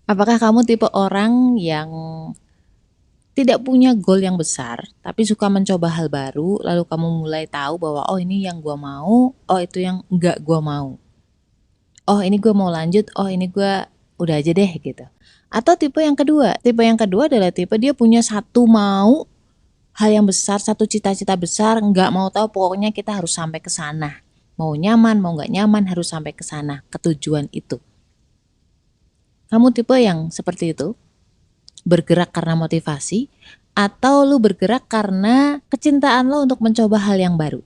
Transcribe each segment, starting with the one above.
Apakah kamu tipe orang yang tidak punya goal yang besar, tapi suka mencoba hal baru, lalu kamu mulai tahu bahwa oh ini yang gua mau, oh itu yang enggak gua mau. Oh ini gua mau lanjut, oh ini gua udah aja deh gitu. Atau tipe yang kedua adalah tipe dia punya satu mau, hal yang besar, satu cita-cita besar, nggak mau tahu pokoknya kita harus sampai ke sana. Mau nyaman, mau nggak nyaman harus sampai ke sana, ke tujuan itu. Kamu tipe yang seperti itu? Bergerak karena motivasi atau lu bergerak karena kecintaan lo untuk mencoba hal yang baru?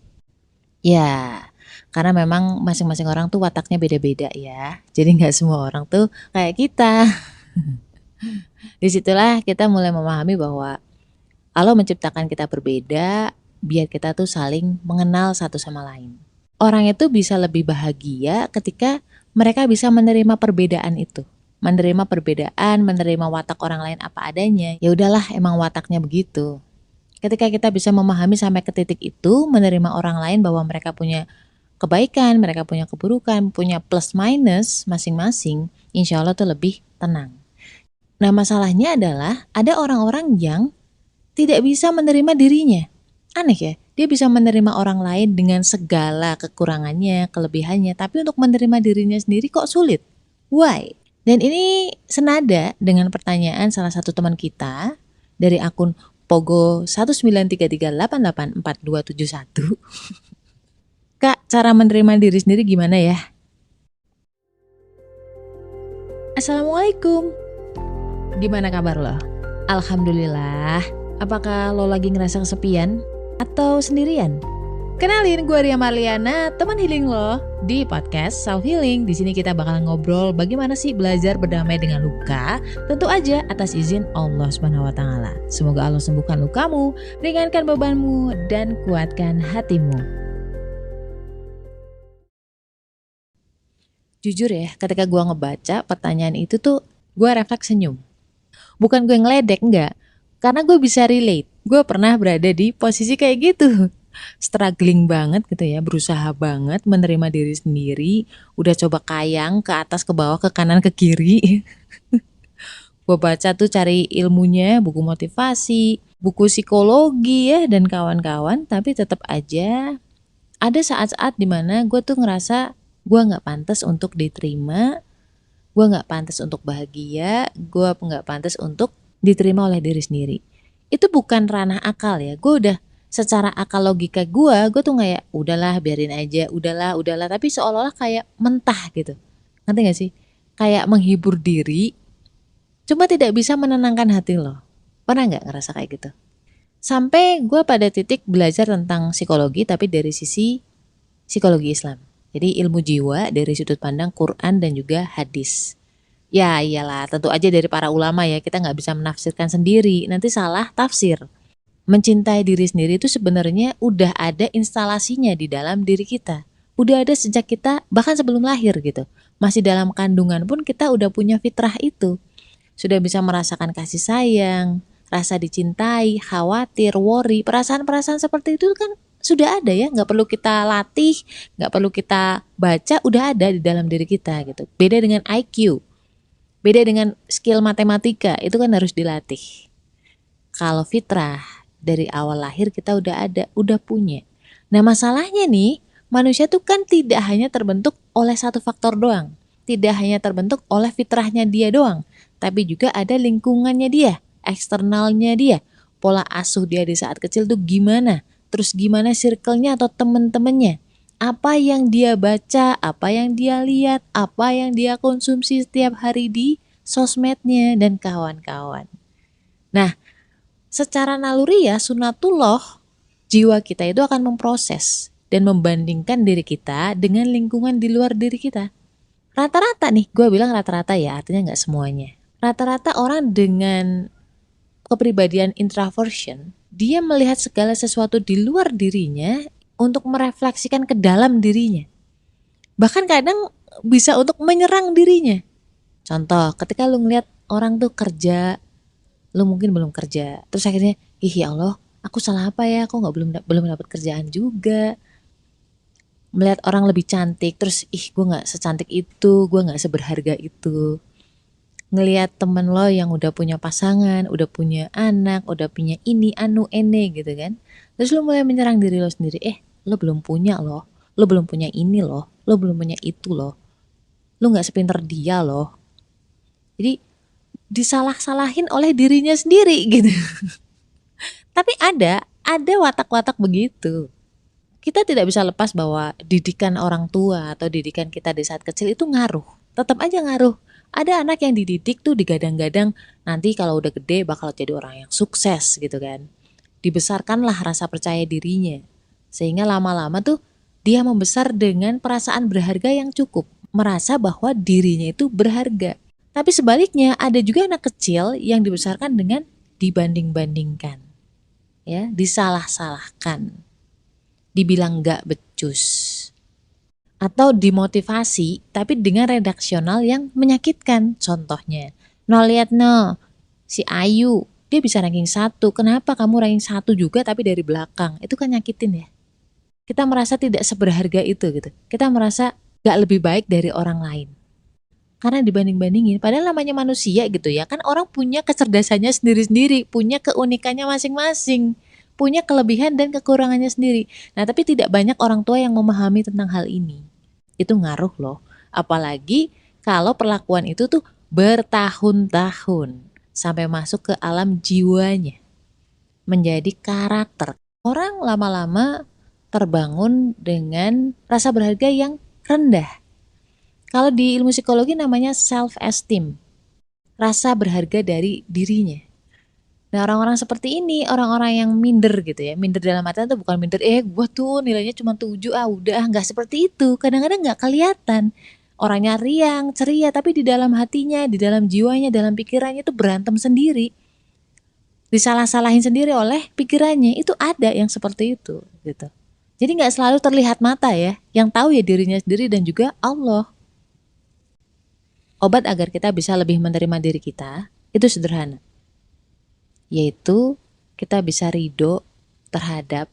Ya, karena memang masing-masing orang tuh wataknya beda-beda ya. Jadi nggak semua orang tuh kayak kita. Disitulah kita mulai memahami bahwa Allah menciptakan kita berbeda biar kita tuh saling mengenal satu sama lain. Orang itu bisa lebih bahagia ketika mereka bisa menerima perbedaan itu. Menerima perbedaan, menerima watak orang lain apa adanya. Ya udahlah, emang wataknya begitu. Ketika kita bisa memahami sampai ke titik itu, menerima orang lain bahwa mereka punya kebaikan, mereka punya keburukan, punya plus minus masing-masing, insya Allah tuh lebih tenang. Nah masalahnya adalah ada orang-orang yang tidak bisa menerima dirinya. Aneh ya, dia bisa menerima orang lain dengan segala kekurangannya, kelebihannya, tapi untuk menerima dirinya sendiri kok sulit. Why? Dan ini senada dengan pertanyaan salah satu teman kita dari akun Pogo 1933884271. Kak, cara menerima diri sendiri gimana ya? Assalamualaikum. Gimana kabar lo? Alhamdulillah. Apakah lo lagi ngerasa kesepian atau sendirian? Kenalin, gue Ria Marliana, teman healing lo di podcast Self Healing. Di sini kita bakal ngobrol bagaimana sih belajar berdamai dengan luka, tentu aja atas izin Allah Subhanahu wa taala. Semoga Allah sembuhkan lukamu, ringankan bebanmu dan kuatkan hatimu. Jujur ya, ketika gue ngebaca pertanyaan itu tuh gue refleks senyum. Bukan gue ngeledek, enggak. Karena gue bisa relate. Gue pernah berada di posisi kayak gitu. Struggling banget gitu ya, berusaha banget menerima diri sendiri, udah coba kayang ke atas ke bawah ke kanan ke kiri. Gue baca tuh cari ilmunya, buku motivasi, buku psikologi ya dan kawan-kawan, tapi tetap aja ada saat-saat dimana gue tuh ngerasa gue nggak pantas untuk diterima, gue nggak pantas untuk bahagia, gue nggak pantas untuk diterima oleh diri sendiri. Itu bukan ranah akal ya, gue udah secara akal logika gue tuh kayak udahlah biarin aja, udahlah, tapi seolah-olah kayak mentah gitu. Ngerti gak sih? Kayak menghibur diri, cuma tidak bisa menenangkan hati lo. Pernah nggak ngerasa kayak gitu? Sampai gue pada titik belajar tentang psikologi tapi dari sisi psikologi Islam. Jadi ilmu jiwa dari sudut pandang Quran dan juga hadis. Ya iyalah, tentu aja dari para ulama ya, kita nggak bisa menafsirkan sendiri, nanti salah tafsir. Mencintai diri sendiri itu sebenarnya udah ada instalasinya di dalam diri kita. Udah ada sejak kita, bahkan sebelum lahir gitu. Masih dalam kandungan pun kita udah punya fitrah itu. Sudah bisa merasakan kasih sayang, rasa dicintai, khawatir, worry, perasaan-perasaan seperti itu kan sudah ada ya, nggak perlu kita latih, nggak perlu kita baca, udah ada di dalam diri kita gitu. Beda dengan IQ, beda dengan skill matematika, itu kan harus dilatih. Kalau fitrah, dari awal lahir kita udah ada, udah punya. Nah masalahnya nih, manusia tuh kan tidak hanya terbentuk oleh satu faktor doang. Tidak hanya terbentuk oleh fitrahnya dia doang. Tapi juga ada lingkungannya dia, eksternalnya dia. Pola asuh dia di saat kecil tuh gimana? Terus gimana circle-nya atau temen-temennya? Apa yang dia baca, apa yang dia lihat, apa yang dia konsumsi setiap hari di sosmednya dan kawan-kawan. Nah, secara naluri ya sunatullah, jiwa kita itu akan memproses dan membandingkan diri kita dengan lingkungan di luar diri kita. Rata-rata nih, gue bilang rata-rata ya, artinya nggak semuanya. Rata-rata orang dengan kepribadian introversion, dia melihat segala sesuatu di luar dirinya untuk merefleksikan ke dalam dirinya. Bahkan kadang bisa untuk menyerang dirinya. Contoh, ketika lu ngeliat orang tuh kerja, lu mungkin belum kerja, terus akhirnya ih ya Allah aku salah apa ya, aku nggak belum dapat kerjaan juga. Melihat orang lebih cantik, terus ih gue nggak secantik itu, gue nggak seberharga itu. ngelihat temen lo yang udah punya pasangan, udah punya anak, udah punya ini, anu, ene gitu kan. Terus lo mulai menyerang diri lo sendiri, lo belum punya loh, lo belum punya ini loh, lo belum punya itu loh, lo gak sepinter dia loh. Jadi disalah-salahin oleh dirinya sendiri gitu. Tapi ada watak-watak begitu. Kita tidak bisa lepas bahwa didikan orang tua atau didikan kita di saat kecil itu ngaruh. Tetap aja ngaruh. Ada anak yang dididik tuh digadang-gadang nanti kalau udah gede bakal jadi orang yang sukses gitu kan. Dibesarkanlah rasa percaya dirinya. Sehingga lama-lama tuh dia membesar dengan perasaan berharga yang cukup. Merasa bahwa dirinya itu berharga. Tapi sebaliknya ada juga anak kecil yang dibesarkan dengan dibanding-bandingkan. Ya, disalah-salahkan. Dibilang gak becus. Atau dimotivasi tapi dengan redaksional yang menyakitkan. Contohnya, no lihat no, si Ayu dia bisa ranking 1, kenapa kamu ranking 1 juga tapi dari belakang? Itu kan nyakitin ya. Kita merasa tidak seberharga itu gitu. Kita merasa gak lebih baik dari orang lain. Karena dibanding-bandingin, padahal namanya manusia gitu ya, kan orang punya kecerdasannya sendiri-sendiri, punya keunikannya masing-masing, punya kelebihan dan kekurangannya sendiri. Nah, tapi tidak banyak orang tua yang memahami tentang hal ini. Itu ngaruh loh. Apalagi kalau perlakuan itu tuh bertahun-tahun sampai masuk ke alam jiwanya. Menjadi karakter. Orang lama-lama terbangun dengan rasa berharga yang rendah. Kalau di ilmu psikologi namanya self-esteem. Rasa berharga dari dirinya. Nah, orang-orang seperti ini, orang-orang yang minder gitu ya. Minder dalam artian itu bukan minder, gua tuh nilainya cuma 7, udah, nggak seperti itu. Kadang-kadang nggak kelihatan. Orangnya riang, ceria, tapi di dalam hatinya, di dalam jiwanya, dalam pikirannya itu berantem sendiri. Disalah-salahin sendiri oleh pikirannya. Itu ada yang seperti itu gitu. Jadi nggak selalu terlihat mata ya. Yang tahu ya dirinya sendiri dan juga Allah. Obat agar kita bisa lebih menerima diri kita itu sederhana, yaitu kita bisa ridho terhadap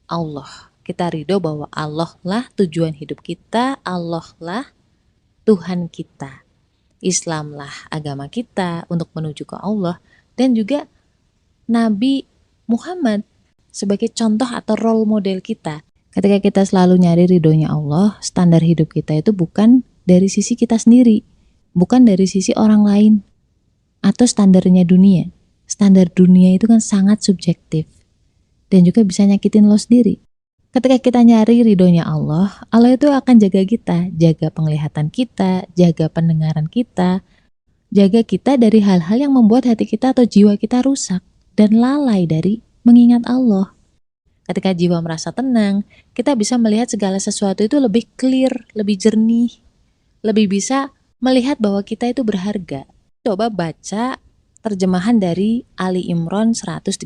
Allah. Kita ridho bahwa Allah lah tujuan hidup kita, Allah lah Tuhan kita, Islam lah agama kita untuk menuju ke Allah, dan juga Nabi Muhammad sebagai contoh atau role model kita. Ketika kita selalu nyari ridhonya Allah, standar hidup kita itu bukan dari sisi kita sendiri, bukan dari sisi orang lain atau standarnya dunia. Standar dunia itu kan sangat subjektif dan juga bisa nyakitin lo sendiri. Ketika kita nyari ridhonya Allah, Allah itu akan jaga kita, jaga penglihatan kita, jaga pendengaran kita, jaga kita dari hal-hal yang membuat hati kita atau jiwa kita rusak dan lalai dari mengingat Allah. Ketika jiwa merasa tenang, kita bisa melihat segala sesuatu itu lebih clear, lebih jernih, lebih bisa melihat bahwa kita itu berharga. Coba baca terjemahan dari Ali Imran 139.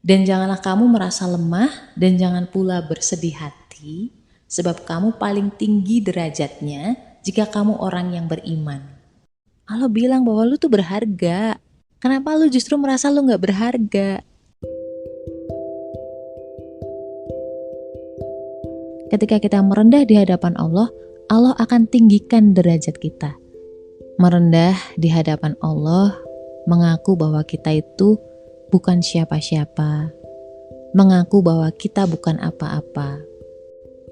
Dan janganlah kamu merasa lemah dan jangan pula bersedih hati, sebab kamu paling tinggi derajatnya jika kamu orang yang beriman. Allah bilang bahwa lu tuh berharga. Kenapa lu justru merasa lu gak berharga? Ketika kita merendah di hadapan Allah, Allah akan tinggikan derajat kita. Merendah di hadapan Allah, mengaku bahwa kita itu bukan siapa-siapa, mengaku bahwa kita bukan apa-apa,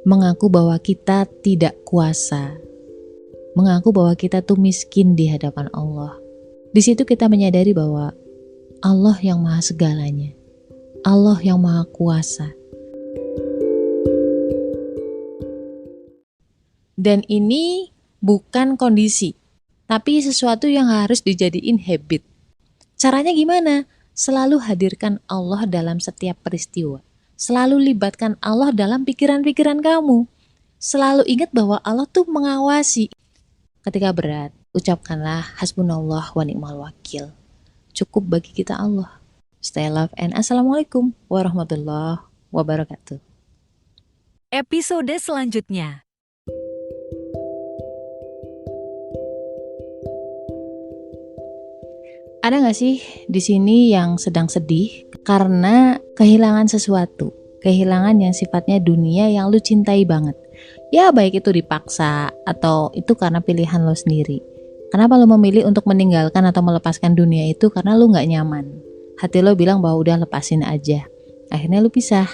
mengaku bahwa kita tidak kuasa, mengaku bahwa kita tuh miskin di hadapan Allah. Di situ kita menyadari bahwa Allah yang maha segalanya, Allah yang maha kuasa. Dan ini bukan kondisi, tapi sesuatu yang harus dijadiin habit. Caranya gimana? Selalu hadirkan Allah dalam setiap peristiwa. Selalu libatkan Allah dalam pikiran-pikiran kamu. Selalu ingat bahwa Allah tuh mengawasi. Ketika berat, ucapkanlah hasbunallah wa ni'mal wakil. Cukup bagi kita Allah. Stay love and assalamualaikum warahmatullahi wabarakatuh. Episode selanjutnya. Ada gak sih di sini yang sedang sedih karena kehilangan sesuatu, kehilangan yang sifatnya dunia yang lu cintai banget? Ya baik itu dipaksa atau itu karena pilihan lo sendiri. Kenapa lu memilih untuk meninggalkan atau melepaskan dunia itu? Karena lu gak nyaman. Hati lo bilang bahwa udah lepasin aja. Akhirnya lu pisah.